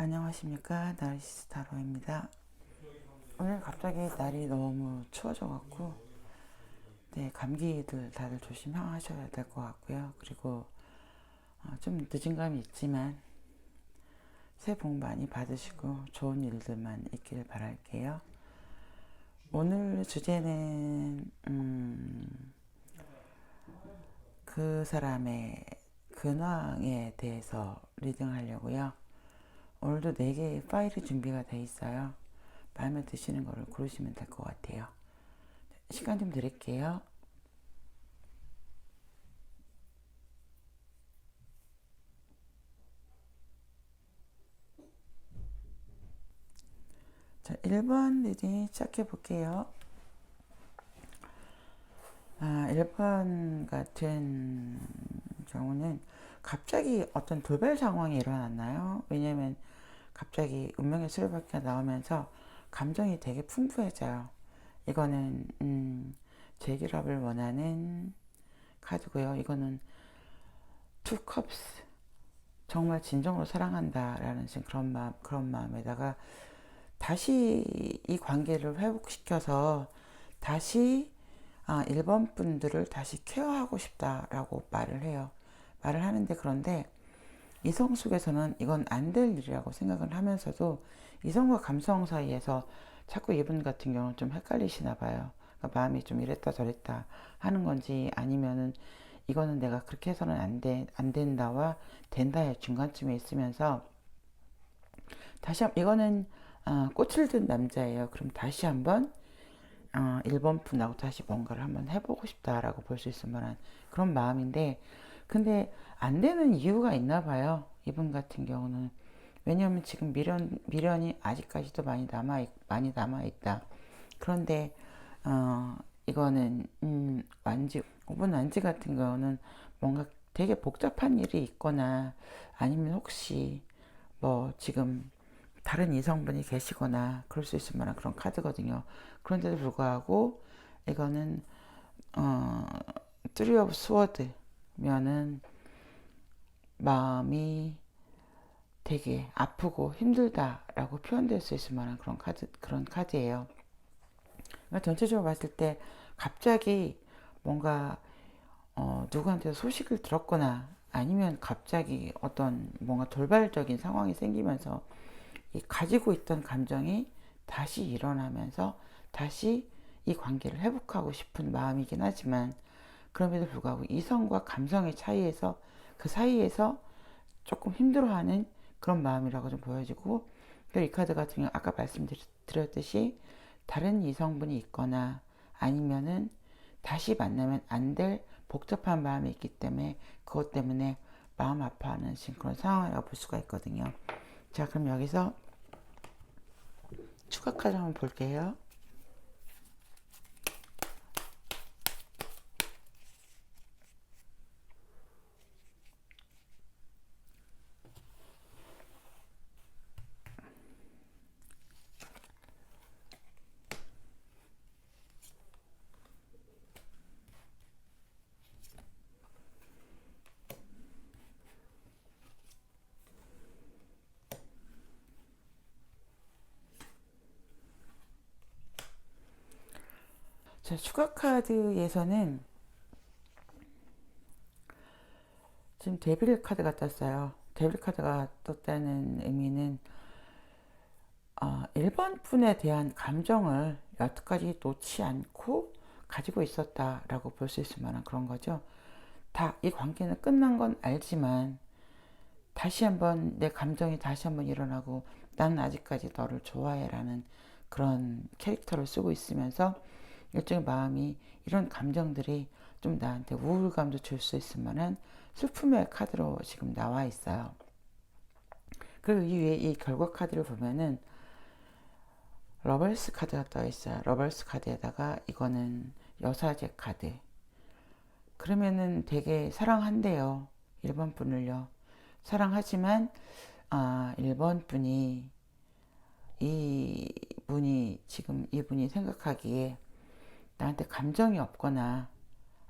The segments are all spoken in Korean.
안녕하십니까, 나르시스 타로입니다. 오늘 갑자기 날이 너무 추워져갖고 네, 감기들 다들 조심하셔야 될 것 같고요. 그리고 좀 늦은 감이 있지만 새해 복 많이 받으시고 좋은 일들만 있길 바랄게요. 오늘 주제는 그 사람의 근황에 대해서 리딩하려고요. 오늘도 4개의 파일이 준비가 돼 있어요. 마음에 드시는 거를 고르시면 될 것 같아요. 시간 좀 드릴게요. 자, 1번 리딩 시작해 볼게요. 1번 같은 경우는 갑자기 어떤 돌발 상황이 일어났나요? 왜냐면 갑자기 운명의 수레바퀴가 나오면서 감정이 되게 풍부해져요. 이거는 재결합을 원하는 카드고요. 이거는 투 컵스, 정말 진정으로 사랑한다라는 그런 마음에다가 다시 이 관계를 회복시켜서 다시 1번 분들을 다시 케어하고 싶다라고 말을 해요. 말을 하는데, 그런데 이성 속에서는 이건 안 될 일이라고 생각을 하면서도 이성과 감성 사이에서 자꾸 이분 같은 경우는 좀 헷갈리시나 봐요. 그러니까 마음이 좀 이랬다 저랬다 하는 건지, 아니면은 이거는 내가 그렇게 해서는 안 된다와 된다의 중간쯤에 있으면서 이거는 꽃을 든 남자예요. 그럼 다시 한번 1번 분하고 다시 뭔가를 한번 해보고 싶다라고 볼 수 있을 만한 그런 마음인데, 근데 안 되는 이유가 있나 봐요. 이분 같은 경우는. 왜냐하면 지금 미련이 아직까지도 많이 남아있다. 그런데, 이거는, 오분 완지 같은 경우는 뭔가 되게 복잡한 일이 있거나, 아니면 혹시 뭐 지금 다른 이성분이 계시거나 그럴 수 있을 만한 그런 카드거든요. 그런데도 불구하고 이거는 트리 오브 스워드면은 마음이 되게 아프고 힘들다라고 표현될 수 있을 만한 그런 카드예요. 그러니까 전체적으로 봤을 때 갑자기 뭔가 누구한테 소식을 들었거나, 아니면 갑자기 어떤 뭔가 돌발적인 상황이 생기면서 이 가지고 있던 감정이 다시 일어나면서 다시 이 관계를 회복하고 싶은 마음이긴 하지만, 그럼에도 불구하고 이성과 감성의 차이에서 그 사이에서 조금 힘들어하는 그런 마음이라고 좀 보여지고, 이 카드 같은 경우 아까 말씀드렸듯이 다른 이성분이 있거나, 아니면은 다시 만나면 안 될 복잡한 마음이 있기 때문에 그것 때문에 마음 아파하는 그런 상황이라고 볼 수가 있거든요. 자, 그럼 여기서 추가 카드 한번 볼게요. 자, 추가 카드에서는 지금 데빌 카드가 떴어요. 데빌 카드가 떴다는 의미는 1번 분에 대한 감정을 여태까지 놓지 않고 가지고 있었다라고 볼 수 있을 만한 그런 거죠. 다 이 관계는 끝난 건 알지만 다시 한번 내 감정이 다시 한번 일어나고, 나는 아직까지 너를 좋아해라는 그런 캐릭터를 쓰고 있으면서 일종의 마음이, 이런 감정들이 좀 나한테 우울감도 줄 수 있을 만한 슬픔의 카드로 지금 나와 있어요. 그리고 이 위에 이 결과 카드를 보면은 러벌스 카드가 떠 있어요. 러벌스 카드에다가 이거는 여사제 카드. 그러면은 되게 사랑한대요. 1번 분을요. 사랑하지만 1번 분이, 이분이 생각하기에 나한테 감정이 없거나,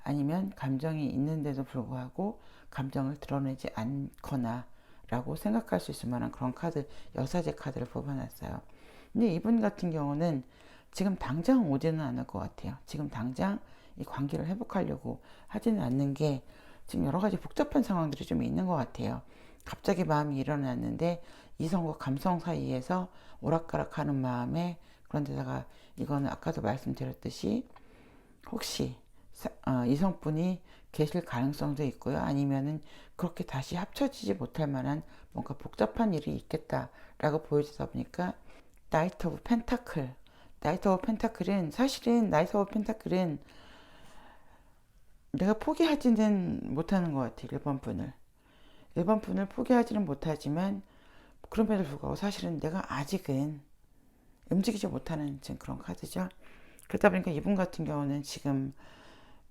아니면 감정이 있는데도 불구하고 감정을 드러내지 않거나 라고 생각할 수 있을 만한 그런 카드, 여사제 카드를 뽑아놨어요. 근데 이분 같은 경우는 지금 당장 오지는 않을 것 같아요. 지금 당장 이 관계를 회복하려고 하지는 않는 게 지금 여러 가지 복잡한 상황들이 좀 있는 것 같아요. 갑자기 마음이 일어났는데 이성과 감성 사이에서 오락가락하는 마음에, 그런데다가 이거는 아까도 말씀드렸듯이 혹시 이성분이 계실 가능성도 있고요. 아니면은 그렇게 다시 합쳐지지 못할 만한 뭔가 복잡한 일이 있겠다라고 보여지다 보니까 나이트 오브 펜타클. 나이트 오브 펜타클은 사실은 나이트 오브 펜타클은 내가 포기하지는 못하는 것 같아요. 1번 분을. 1번 분을 포기하지는 못하지만 그럼에도 불구하고 사실은 내가 아직은 움직이지 못하는 지금 그런 카드죠. 그러다 보니까 이분 같은 경우는 지금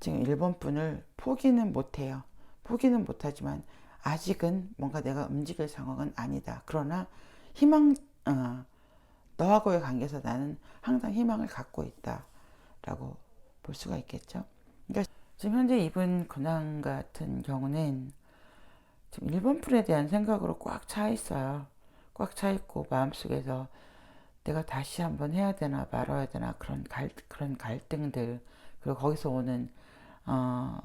1번 분을 포기는 못해요. 포기는 못하지만 아직은 뭔가 내가 움직일 상황은 아니다. 그러나 희망, 너하고의 관계에서 나는 항상 희망을 갖고 있다라고 볼 수가 있겠죠. 그러니까 지금 현재 이분 근황 같은 경우는 지금 1번 분에 대한 생각으로 꽉 차 있어요. 꽉 차 있고 마음속에서 내가 다시 한번 해야 되나 말아야 되나 그런 갈등들, 그리고 거기서 오는 어,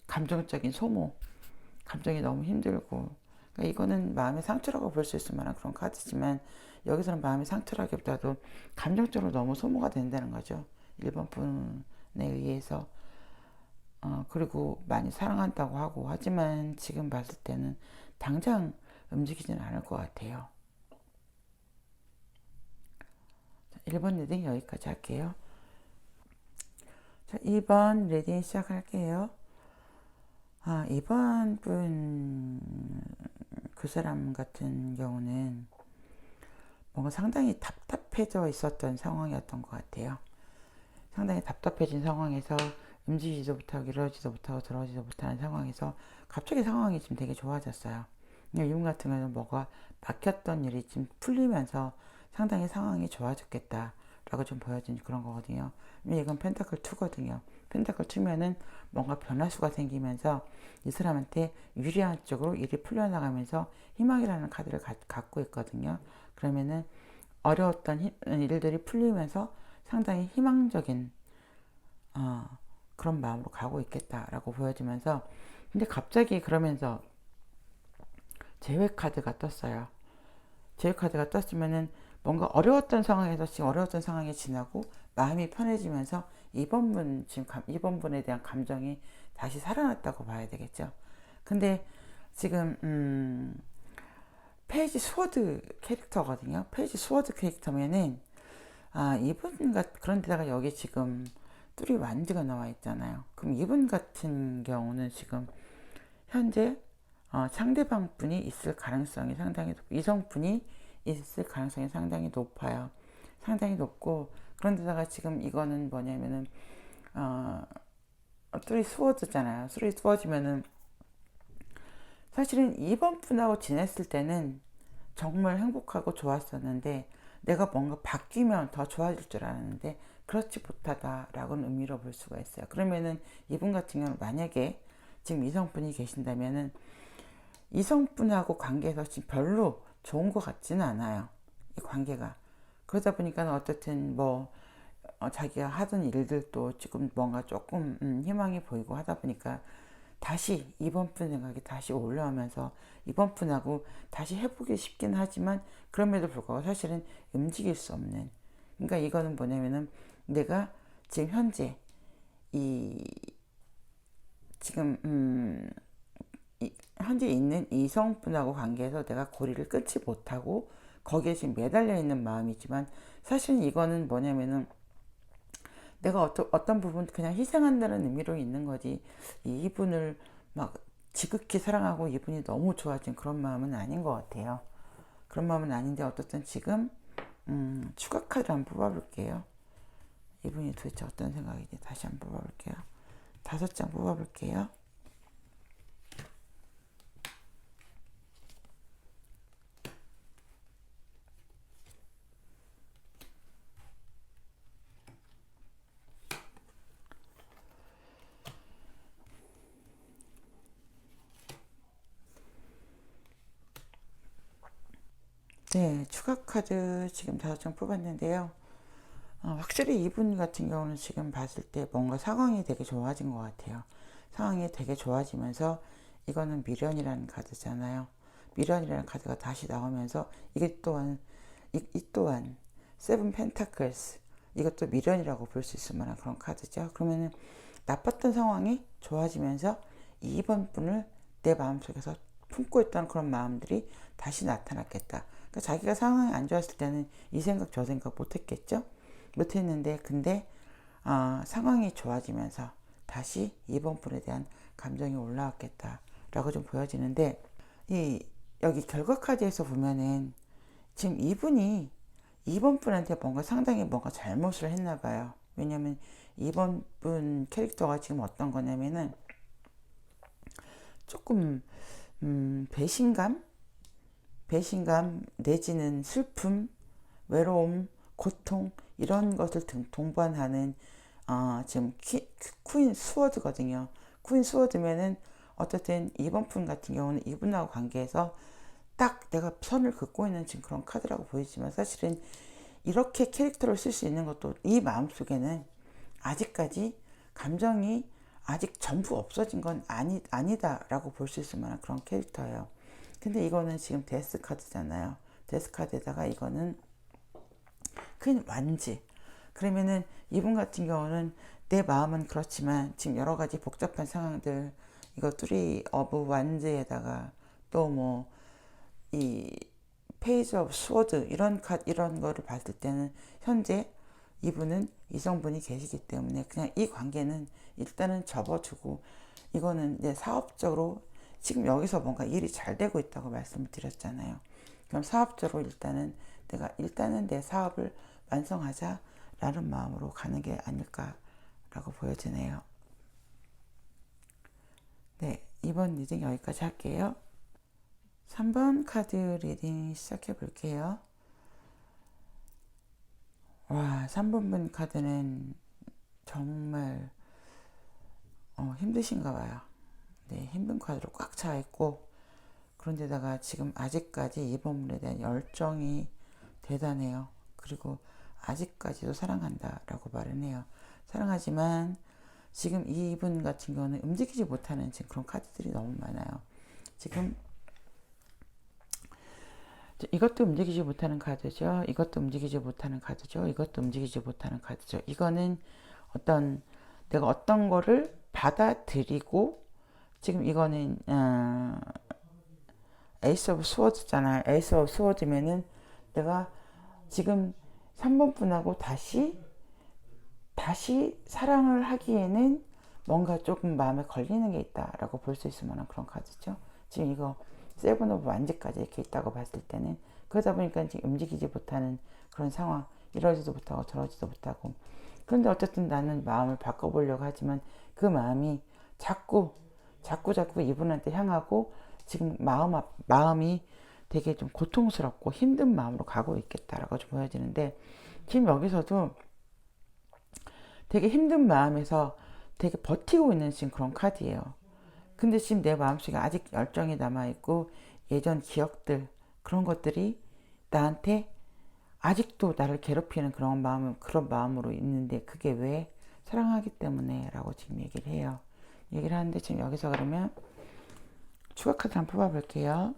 감정적인 소모, 감정이 너무 힘들고, 그러니까 이거는 마음의 상처라고 볼 수 있을 만한 그런 카드지만 여기서는 마음의 상처라기보다도 감정적으로 너무 소모가 된다는 거죠. 1번 분에 의해서. 그리고 많이 사랑한다고 하고 하지만 지금 봤을 때는 당장 움직이지는 않을 것 같아요. 1번 리딩 여기까지 할게요. 자, 2번 리딩 시작할게요. 2번 분, 그 사람 같은 경우는 뭔가 상당히 답답해져 있었던 상황이었던 것 같아요. 상당히 답답해진 상황에서 움직이지도 못하고 이러지도 못하고 저러지도 못하는 상황에서 갑자기 상황이 지금 되게 좋아졌어요. 이분 같은 경우는 뭐가 막혔던 일이 지금 풀리면서 상당히 상황이 좋아졌겠다라고 좀 보여진 그런 거거든요. 이건 펜타클 2거든요. 펜타클 2면은 뭔가 변화수가 생기면서 이 사람한테 유리한 쪽으로 일이 풀려나가면서 희망이라는 카드를 갖고 있거든요. 그러면은 어려웠던 일들이 풀리면서 상당히 희망적인 그런 마음으로 가고 있겠다라고 보여지면서, 근데 갑자기 그러면서 제외 카드가 떴어요. 제외 카드가 떴으면은 뭔가 어려웠던 상황에서 지금 어려웠던 상황이 지나고 마음이 편해지면서 이번 분에 대한 감정이 다시 살아났다고 봐야 되겠죠. 근데 지금 페이지 스워드 캐릭터거든요. 페이지 스워드 캐릭터면은 그런데다가 여기 지금 뚜리 완드가 나와 있잖아요. 그럼 이분 같은 경우는 지금 현재 상대방 분이 있을 가능성이 상당히 이성분이 있을 가능성이 상당히 높아요. 상당히 높고, 그런데다가 지금 이거는 뭐냐면은 뚜리 스워드잖아요. 뚜리 스워드면은 사실은 이번 분하고 지냈을 때는 정말 행복하고 좋았었는데 내가 뭔가 바뀌면 더 좋아질 줄 알았는데 그렇지 못하다라고는 의미로 볼 수가 있어요. 그러면은 이분 같은 경우는 만약에 지금 이성분이 계신다면은 이성분하고 관계에서 지금 별로 좋은 것 같지는 않아요. 이 관계가. 그러다 보니까 어쨌든 자기가 하던 일들도 지금 뭔가 조금 희망이 보이고 하다 보니까 다시 이번 분 생각이 다시 올라오면서 이번 분하고 다시 해보기 쉽긴 하지만 그럼에도 불구하고 사실은 움직일 수 없는, 그러니까 이거는 뭐냐면은 내가 지금 현재 지금 현재 있는 이성분하고 관계에서 내가 고리를 끊지 못하고 거기에 지금 매달려 있는 마음이지만 사실은 이거는 뭐냐면은 내가 어떤 부분 그냥 희생한다는 의미로 있는 거지 이분을 막 지극히 사랑하고 이분이 너무 좋아진 그런 마음은 아닌 것 같아요. 그런 마음은 아닌데 어떻든 지금 추가 카드를 한번 뽑아볼게요. 이분이 도대체 어떤 생각인지 다시 한번 뽑아볼게요. 5장 뽑아볼게요. 네, 추가 카드 지금 5장 뽑았는데요. 확실히 이분 같은 경우는 지금 봤을 때 뭔가 상황이 되게 좋아진 것 같아요. 상황이 되게 좋아지면서 이거는 미련이라는 카드잖아요. 미련이라는 카드가 다시 나오면서 이게 또한 이 또한 세븐 펜타클스, 이것도 미련이라고 볼 수 있을 만한 그런 카드죠. 그러면은 나빴던 상황이 좋아지면서 2번 분을 내 마음속에서 품고 있던 그런 마음들이 다시 나타났겠다. 그러니까 자기가 상황이 안 좋았을 때는 이 생각 저 생각 못했겠죠. 못했는데 근데 상황이 좋아지면서 다시 2번 분에 대한 감정이 올라왔겠다라고 좀 보여지는데, 이 여기 결과 카드에서 보면은 지금 이분이 2번 분한테 상당히 뭔가 잘못을 했나 봐요. 왜냐면 2번 분 캐릭터가 지금 어떤 거냐면은 조금 배신감, 내지는 슬픔, 외로움, 고통, 이런 것을 동반하는 지금 쿠인 스워드거든요. 쿠인 스워드면은 어쨌든 이번 분 같은 경우는 이분하고 관계에서 딱 내가 선을 긋고 있는 지금 그런 카드라고 보이지만, 사실은 이렇게 캐릭터를 쓸 수 있는 것도 이 마음속에는 아직까지 감정이 아직 전부 없어진 건 아니다라고 볼 수 있을 만한 그런 캐릭터예요. 근데 이거는 지금 데스 카드잖아요. 데스 카드에다가 이거는 큰 완지. 그러면은 이분 같은 경우는 내 마음은 그렇지만 지금 여러 가지 복잡한 상황들, 이거 쓰리 오브 완즈에다가 또 뭐 이 페이지 오브 스워드 이런 거를 봤을 때는 현재 이분은 이성분이 계시기 때문에 그냥 이 관계는 일단은 접어두고, 이거는 이제 사업적으로 지금 여기서 뭔가 일이 잘 되고 있다고 말씀을 드렸잖아요. 그럼 사업적으로 일단은 내 사업을 완성하자라는 마음으로 가는 게 아닐까라고 보여지네요. 네, 이번 리딩 여기까지 할게요. 3번 카드 리딩 시작해 볼게요. 와, 3번 분 카드는 정말 힘드신가 봐요. 네, 힘든 카드로 꽉 차 있고, 그런데다가 지금 아직까지 이번 분에 대한 열정이 대단해요. 그리고 아직까지도 사랑한다라고 말은 해요. 사랑하지만 지금 이분 같은 경우는 움직이지 못하는 지금 그런 카드들이 너무 많아요. 지금 이것도 움직이지 못하는 카드죠. 이것도 움직이지 못하는 카드죠. 이것도 움직이지 못하는 카드죠. 이거는 내가 어떤 거를 받아들이고, 지금 이거는 에이스 오브 스워드잖아요. 에이스 오브 스워드면은 내가 지금 3번 분하고 다시 사랑을 하기에는 뭔가 조금 마음에 걸리는 게 있다라고 볼 수 있을 만한 그런 카드죠. 지금 이거 세븐 오브 완즈까지 이렇게 있다고 봤을 때는, 그러다 보니까 지금 움직이지 못하는 그런 상황, 이러지도 못하고 저러지도 못하고. 그런데 어쨌든 나는 마음을 바꿔보려고 하지만 그 마음이 자꾸 이분한테 향하고, 지금 마음이 되게 좀 고통스럽고 힘든 마음으로 가고 있겠다라고 좀 보여지는데, 지금 여기서도 되게 힘든 마음에서 되게 버티고 있는 지금 그런 카드예요. 근데 지금 내 마음속에 아직 열정이 남아있고 예전 기억들, 그런 것들이 나한테 아직도 나를 괴롭히는 그런 마음으로 있는데, 그게 왜? 사랑하기 때문에 라고 지금 얘기를 해요. 얘기를 하는데, 지금 여기서 그러면 추가 카드 한번 뽑아볼게요.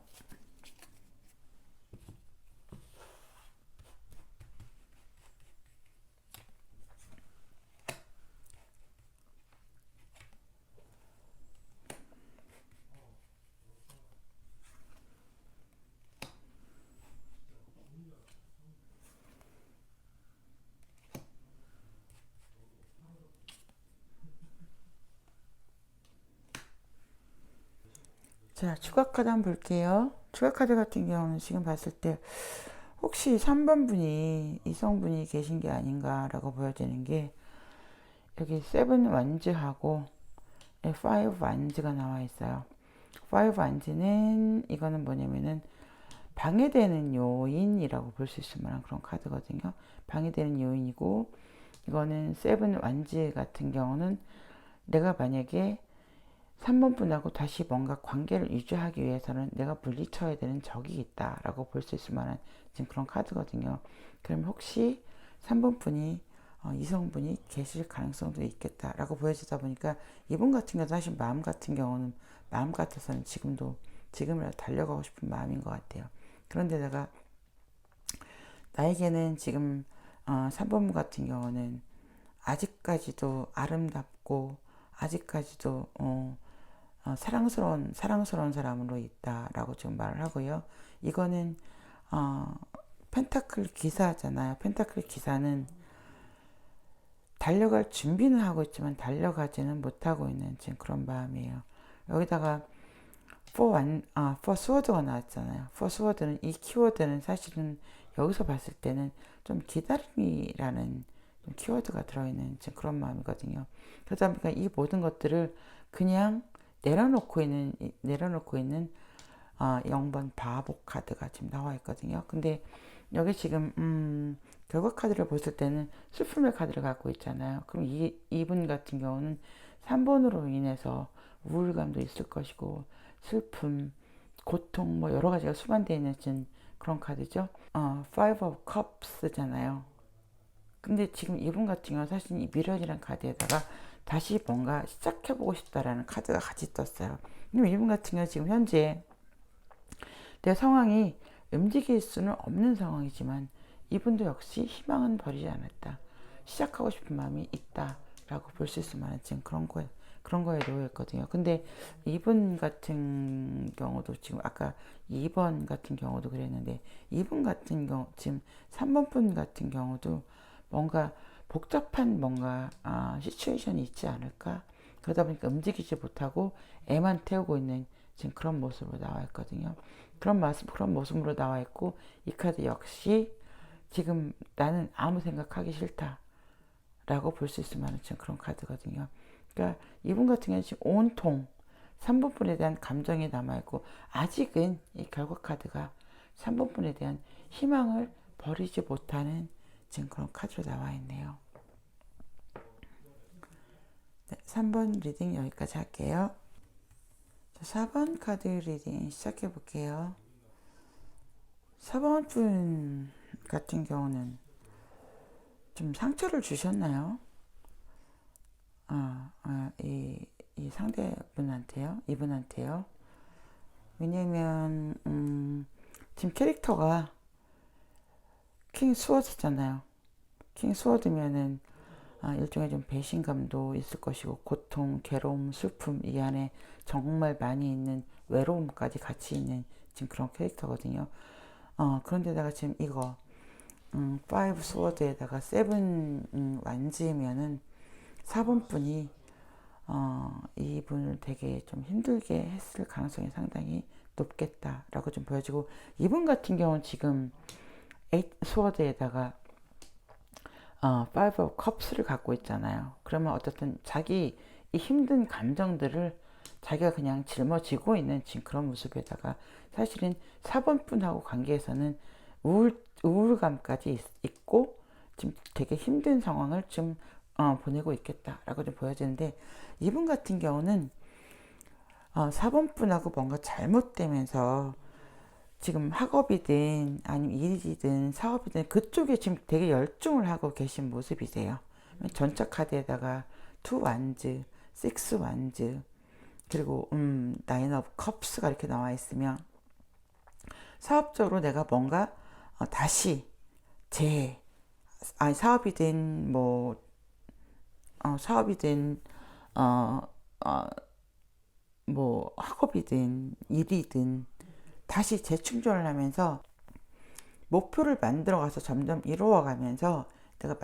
자, 추가 카드 한번 볼게요. 추가 카드 같은 경우는 지금 봤을 때 혹시 3번 분이 이성분이 계신 게 아닌가라고 보여지는 게, 여기 세븐 완즈하고 파이브 완즈가 나와 있어요. 파이브 완즈는 이거는 뭐냐면은 방해되는 요인이라고 볼 수 있을 만한 그런 카드거든요. 방해되는 요인이고, 이거는 세븐 완즈 같은 경우는 내가 만약에 3번 분하고 다시 뭔가 관계를 유지하기 위해서는 내가 물리쳐야 되는 적이 있다라고 볼 수 있을 만한 지금 그런 카드거든요. 그럼 혹시 3번 분이 이성분이 계실 가능성도 있겠다라고 보여지다 보니까 이분 같은 경우 사실 마음 같은 경우는 마음 같아서는 지금이라도 달려가고 싶은 마음인 것 같아요. 그런데다가 나에게는 지금 3번 같은 경우는 아직까지도 아름답고 아직까지도 사랑스러운 사람으로 있다라고 지금 말을 하고요. 이거는 어, 펜타클 기사잖아요. 펜타클 기사는 달려갈 준비는 하고 있지만 달려가지는 못하고 있는 지금 그런 마음이에요. 여기다가 for sword가 나왔잖아요. for sword는 이 키워드는 사실은 여기서 봤을 때는 좀 기다림이라는 좀 키워드가 들어있는 지금 그런 마음이거든요. 그러다 보니까 이 모든 것들을 그냥 내려놓고 있는 0번 바보 카드가 지금 나와 있거든요. 근데 여기 지금 결과 카드를 봤을 때는 슬픔의 카드를 갖고 있잖아요. 그럼 이분 같은 경우는 3번으로 인해서 우울감도 있을 것이고 슬픔, 고통 뭐 여러 가지가 수반되어 있는 그런 카드죠. Five of Cups잖아요. 근데 지금 이분 같은 경우는 사실 이 미련이란 카드에다가 다시 뭔가 시작해보고 싶다라는 카드가 같이 떴어요. 그럼 이분 같은 경우 지금 현재 내 상황이 움직일 수는 없는 상황이지만 이분도 역시 희망은 버리지 않았다. 시작하고 싶은 마음이 있다라고 볼 수 있을 만한 지금 그런 거에 놓여 있거든요. 근데 이분 같은 경우도 지금 아까 2번 같은 경우도 그랬는데 이분 같은 경우 지금 3번 분 같은 경우도 뭔가 복잡한 뭔가 시츄에이션이 있지 않을까? 그러다 보니까 움직이지 못하고 애만 태우고 있는 지금 그런 모습으로 나와 있거든요. 그런 모습으로 나와 있고 이 카드 역시 지금 나는 아무 생각하기 싫다라고 볼 수 있을 만한 지금 그런 카드거든요. 그러니까 이분 같은 경우는 지금 온통 3번 분에 대한 감정이 남아있고 아직은 이 결과 카드가 3번 분에 대한 희망을 버리지 못하는 지금 그런 카드로 나와 있네요. 네, 3번 리딩 여기까지 할게요. 4번 카드 리딩 시작해 볼게요. 4번 분 같은 경우는 좀 상처를 주셨나요? 이 상대분한테요? 이분한테요? 왜냐면, 지금 캐릭터가 킹 스워드잖아요. 킹 스워드면은, 일종의 좀 배신감도 있을 것이고, 고통, 괴로움, 슬픔, 이 안에 정말 많이 있는 외로움까지 같이 있는 지금 그런 캐릭터거든요. 그런데다가 지금 이거, 5 스워드에다가 7 완지면은 4번 분이 이분을 되게 좀 힘들게 했을 가능성이 상당히 높겠다라고 좀 보여지고 이분 같은 경우는 지금 8 스워드에다가 5 of cups를 갖고 있잖아요. 그러면 어쨌든 자기 이 힘든 감정들을 자기가 그냥 짊어지고 있는 지금 그런 모습에다가 사실은 4번 분하고 관계에서는 우울감까지 있고 지금 되게 힘든 상황을 좀 보내고 있겠다라고 좀 보여지는데 이분 같은 경우는 4번 분하고 뭔가 잘못되면서 지금 학업이든 아니면 일이든 사업이든 그쪽에 지금 되게 열중을 하고 계신 모습이세요. 전차 카드에다가 2 완즈, 6 완즈 그리고 9 of cups가 이렇게 나와 있으면 사업적으로 내가 뭔가 다시 사업이든 사업이든 어, 어, 뭐 학업이든 일이든 다시 재충전을 하면서 목표를 만들어 가서 점점 이루어 가면서 내가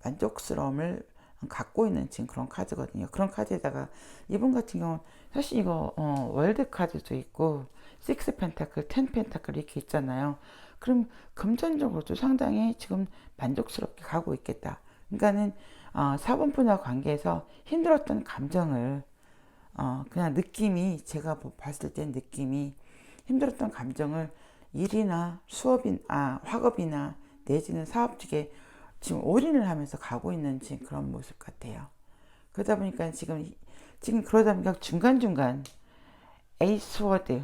만족스러움을 갖고 있는 지금 그런 카드거든요. 그런 카드에다가 이분 같은 경우는 사실 이거 월드 카드도 있고 6 펜타클, 10 펜타클 이렇게 있잖아요. 그럼 금전적으로도 상당히 지금 만족스럽게 가고 있겠다. 그러니까는 4번 분과 관계에서 힘들었던 감정을 그냥 제가 봤을 때 느낌이 힘들었던 감정을 일이나 학업이나 내지는 사업 쪽에 지금 올인을 하면서 가고 있는 지금 그런 모습 같아요. 그러다 보니까 지금 지금 그러다 보니까 중간중간 에이스 워드,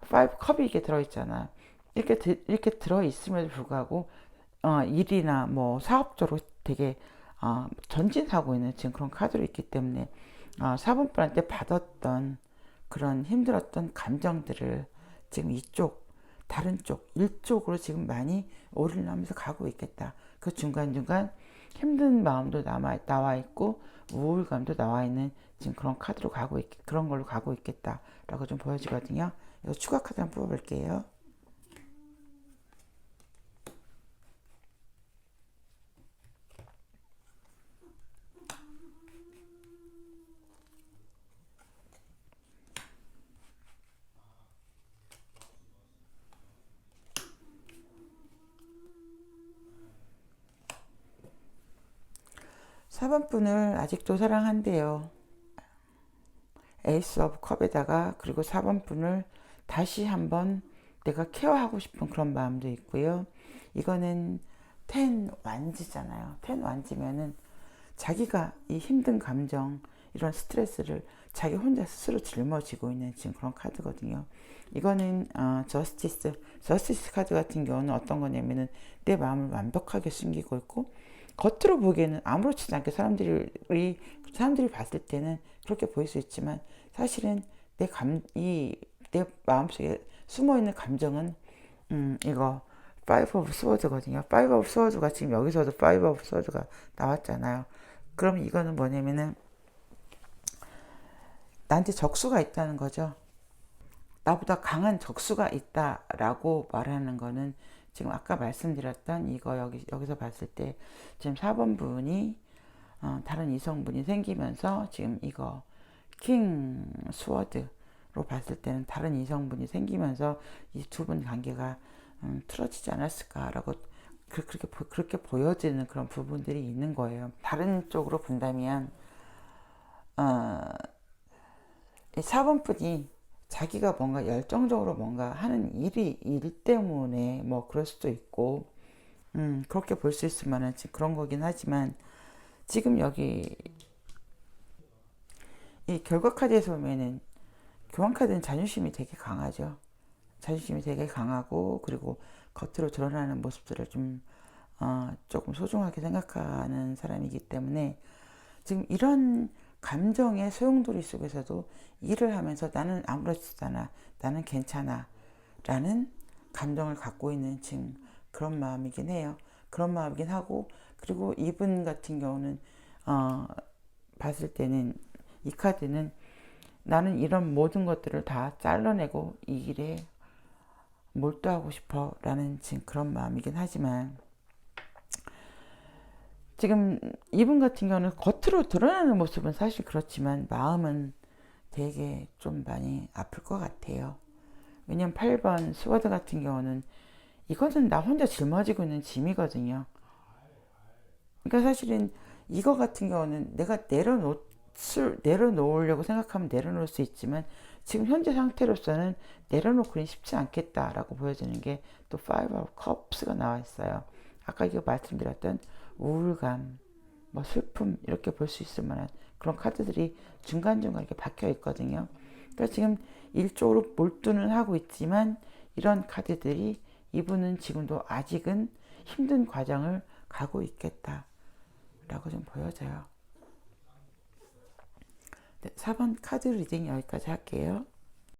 5 컵이 이렇게 들어있잖아. 이렇게 들어있음에도 불구하고 일이나 뭐 사업적으로 되게 전진하고 있는 지금 그런 카드로 있기 때문에 사분분한테 받았던 그런 힘들었던 감정들을 지금 다른 쪽, 일쪽으로 지금 많이 오리를 하면서 가고 있겠다. 그 중간중간 힘든 마음도 나와 있고 우울감도 나와 있는 지금 그런 걸로 가고 있겠다라고 좀 보여지거든요. 이거 추가 카드 한번 뽑아볼게요. 4번 분을 아직도 사랑한대요. 에이스 오브 컵에다가 그리고 4번 분을 다시 한번 내가 케어하고 싶은 그런 마음도 있고요. 이거는 10 완지잖아요. 10 완지면은 자기가 이 힘든 감정, 이런 스트레스를 자기 혼자 스스로 짊어지고 있는 지금 그런 카드거든요. 이거는 저스티스 카드 같은 경우는 어떤 거냐면은 내 마음을 완벽하게 숨기고 있고 겉으로 보기에는 아무렇지도 않게 사람들이 봤을 때는 그렇게 보일 수 있지만 사실은 내 마음속에 숨어 있는 감정은 이거 5 of swords거든요. 5 of swords가 지금 여기서도 5 of swords가 나왔잖아요. 그럼 이거는 뭐냐면은 나한테 적수가 있다는 거죠. 나보다 강한 적수가 있다라고 말하는 거는 지금 아까 말씀드렸던 이거 여기서 봤을 때 지금 4번 분이 다른 이성분이 생기면서 지금 이거 킹 스워드로 봤을 때는 다른 이성분이 생기면서 이 두 분 관계가 틀어지지 않았을까라고 그렇게 보여지는 그런 부분들이 있는 거예요. 다른 쪽으로 본다면 이 4번 분이 자기가 뭔가 열정적으로 뭔가 하는 일 때문에 뭐 그럴 수도 있고 그렇게 볼 수 있을 만한 그런 거긴 하지만 지금 여기 이 결과 카드에서 보면은 교환 카드는 자존심이 되게 강하죠. 자존심이 되게 강하고 그리고 겉으로 드러나는 모습들을 좀 조금 소중하게 생각하는 사람이기 때문에 지금 이런 감정의 소용돌이 속에서도 일을 하면서 나는 아무렇지도 않아, 나는 괜찮아 라는 감정을 갖고 있는 지금 그런 마음이긴 해요. 그런 마음이긴 하고 그리고 이분 같은 경우는 봤을 때는 이 카드는 나는 이런 모든 것들을 다 잘라내고 이 일에 몰두하고 싶어 라는 지금 그런 마음이긴 하지만 지금 이분 같은 경우는 겉으로 드러나는 모습은 사실 그렇지만 마음은 되게 좀 많이 아플 것 같아요. 왜냐면 8번 스워드 같은 경우는 이것은 나 혼자 짊어지고 있는 짐이거든요. 그러니까 사실은 이거 같은 경우는 내가 내려놓으려고 생각하면 내려놓을 수 있지만 지금 현재 상태로서는 내려놓기는 쉽지 않겠다라고 보여지는 게 또 5 of cups가 나와 있어요. 아까 이거 말씀드렸던 우울감, 뭐 슬픔 이렇게 볼 수 있을 만한 그런 카드들이 중간중간 이렇게 박혀 있거든요. 그러니까 지금 일쪽으로 몰두는 하고 있지만 이런 카드들이 이분은 지금도 아직은 힘든 과정을 가고 있겠다라고 좀 보여져요. 네, 4번 카드 리딩 여기까지 할게요.